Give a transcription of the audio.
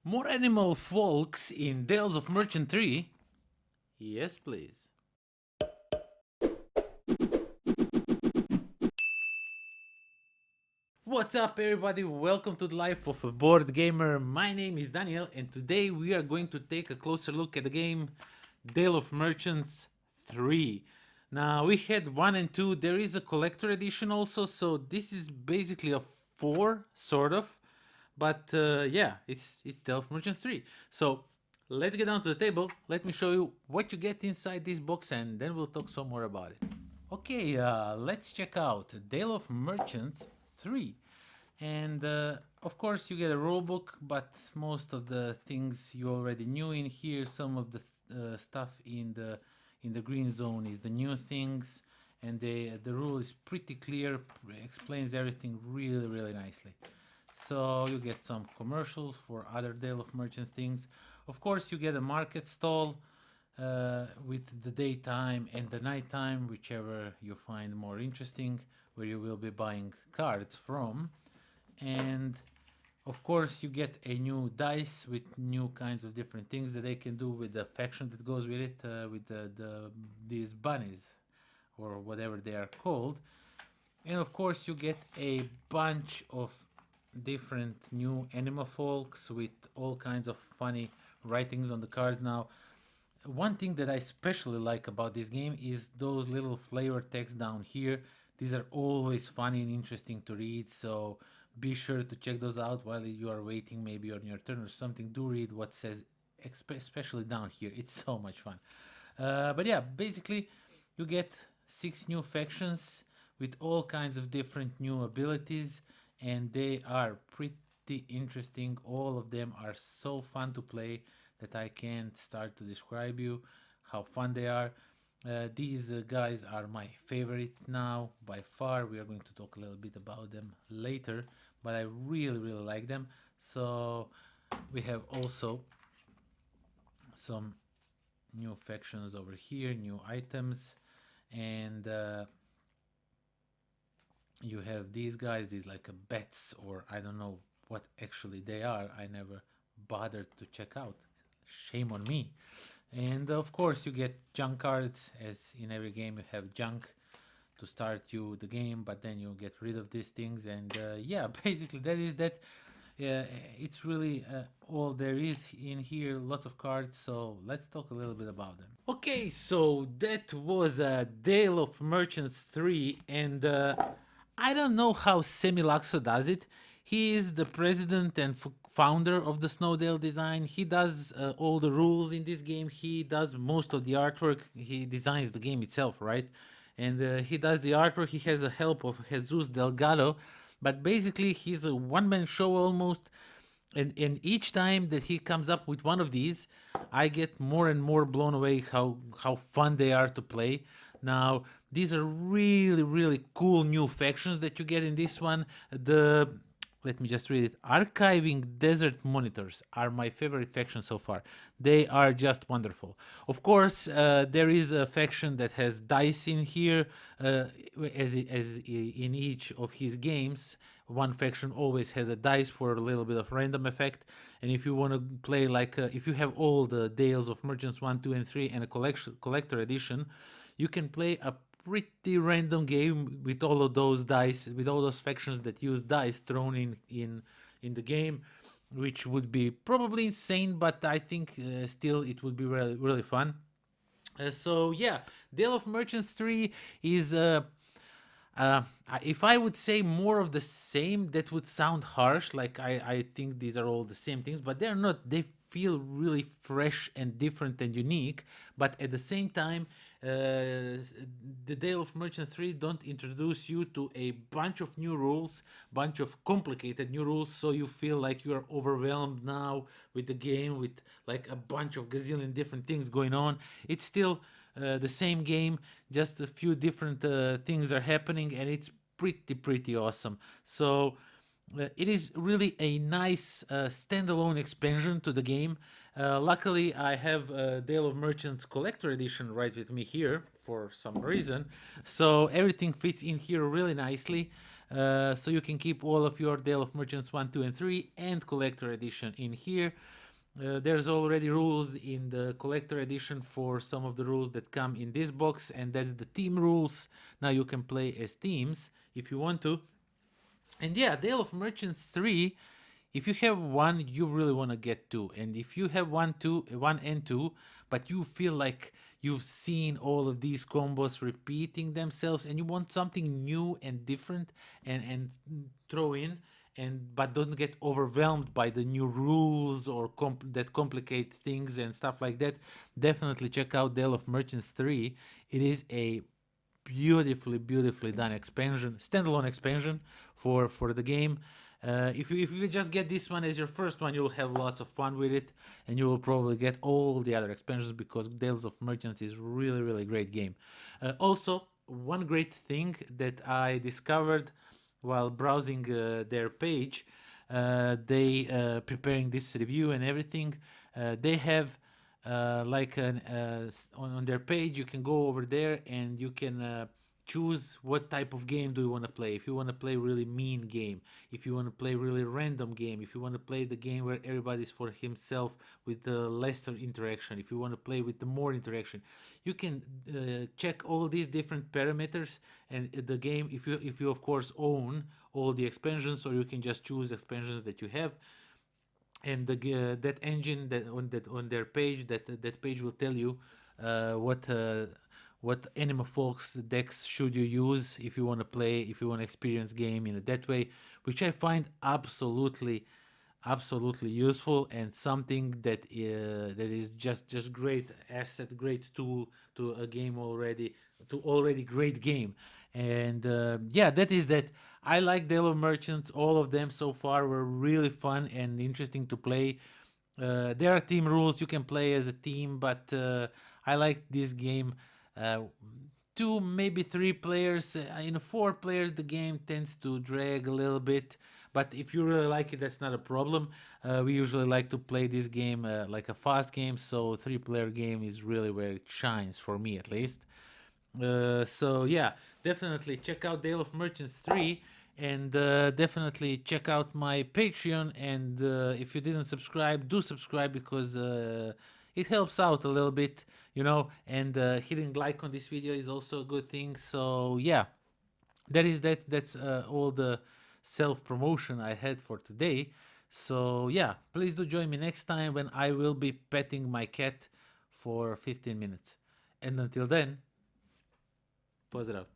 More animal folks in Dales of Merchant 3? Yes, please. What's up, everybody? Welcome to the Life of a Board Gamer. My name is Daniel, and today we are going to take a closer look at the game Dale of Merchants 3. Now, we had 1 and 2. There is a collector edition also, so this is basically a 4, sort of. But yeah, it's Dale of Merchants 3. So let's get down to the table. Let me show you what you get inside this box, and then we'll talk some more about it. Okay, let's check out Dale of Merchants 3. And of course you get a rule book, but most of the things you already knew in here. Some of the stuff in the green zone is the new things, and the rule is pretty clear, explains everything really nicely. So you get some commercials for other Dale of Merchants things. Of course you get a market stall with the daytime and the nighttime, whichever you find more interesting, where you will be buying cards from. And of course you get a new dice with new kinds of different things that they can do with the faction that goes with it, with these bunnies or whatever they are called. And of course you get a bunch of different new animal folks with all kinds of funny writings on the cards. Now, one thing that I especially like about this game is those little flavor text down here. These are always funny and interesting to read, so be sure to check those out while you are waiting, maybe on your turn or something. Do read what says, especially down here. It's so much fun. But yeah, basically you get 6 new factions with all kinds of different new abilities, and they are pretty interesting. All of them are so fun to play that I can't start to describe you how fun they are. These guys are my favorite now by far. We are going to talk a little bit about them later, but I really like them. So we have also some new factions over here, new items, and you have these guys, these like bats, or I don't know what actually they are. I never bothered to check out. Shame on me. And of course you get junk cards. As in every game you have junk to start you the game, but then you get rid of these things. And yeah, basically that is that. It's really all there is in here. Lots of cards, so let's talk a little bit about them. Okay, so that was Dale of Merchants 3, and I don't know how Semilaxo does it. He is the president and founder of the Snowdale design. He does all the rules in this game. He does most of the artwork. He designs the game itself, right? And he does the artwork. He has the help of Jesus Delgado, but basically he's a one-man show almost. And each time that he comes up with one of these, I get more and more blown away how fun they are to play. Now, these are really cool new factions that you get in this one. Let me just read it. Archiving Desert Monitors are my favorite faction so far. They are just wonderful. Of course, there is a faction that has dice in here, as in each of his games. One faction always has a dice for a little bit of random effect. And if you want to play like, if you have all the Dales of Merchants 1, 2, and 3 and a collector edition, you can play a pretty random game with all of those dice, with all those factions that use dice thrown in the game, which would be probably insane, but I think still it would be really fun. So yeah, Dale of Merchants 3 is if I would say more of the same, that would sound harsh. Like I think these are all the same things, but they're not. They feel really fresh and different and unique. But at the same time, the Dale of Merchant 3 don't introduce you to a bunch of new rules, bunch of complicated new rules, so you feel like you are overwhelmed now with the game, with like a bunch of gazillion different things going on. It's still the same game, just a few different things are happening, and it's pretty awesome. So it is really a nice standalone expansion to the game. Luckily, I have Dale of Merchants Collector Edition right with me here for some reason, so everything fits in here really nicely. So you can keep all of your Dale of Merchants 1, 2, and 3 and Collector Edition in here. There's already rules in the Collector Edition for some of the rules that come in this box, and that's the team rules. Now you can play as teams if you want to. And yeah, Dale of Merchants 3, if you have one, you really want to get two. And if you have one and two, but you feel like you've seen all of these combos repeating themselves and you want something new and different and throw in, but don't get overwhelmed by the new rules or that complicate things and stuff like that, definitely check out Dale of Merchants 3. It is a beautifully done expansion, standalone expansion for the game. If you just get this one as your first one, you'll have lots of fun with it, and you will probably get all the other expansions because Tales of Merchants is really great game. Also, one great thing that I discovered while browsing their page, they preparing this review and everything, they have on their page, you can go over there and you can choose what type of game do you want to play. If you want to play really mean game, if you want to play really random game, if you want to play the game where everybody's for himself with the lesser interaction, if you want to play with the more interaction, you can check all these different parameters and the game, if you of course own all the expansions, or you can just choose expansions that you have. And that engine that on their page, that page will tell you what Anima Folks decks should you use if you want to play, if you want to experience game in that way, which I find absolutely useful, and something that is just great asset, great tool to a game already great game. And yeah, that is that. I like Dale of Merchants. All of them so far were really fun and interesting to play. There are team rules, you can play as a team, but I like this game. Two, maybe three players. In four players, the game tends to drag a little bit. But if you really like it, that's not a problem. We usually like to play this game like a fast game, so three-player game is really where it shines for me, at least. So yeah, definitely check out Dale of Merchants 3, and definitely check out my Patreon. And if you didn't subscribe, do subscribe, because it helps out a little bit, and hitting like on this video is also a good thing. So yeah, that's all the self promotion I had for today. So yeah, please do join me next time when I will be petting my cat for 15 minutes. And until then, pozdrav.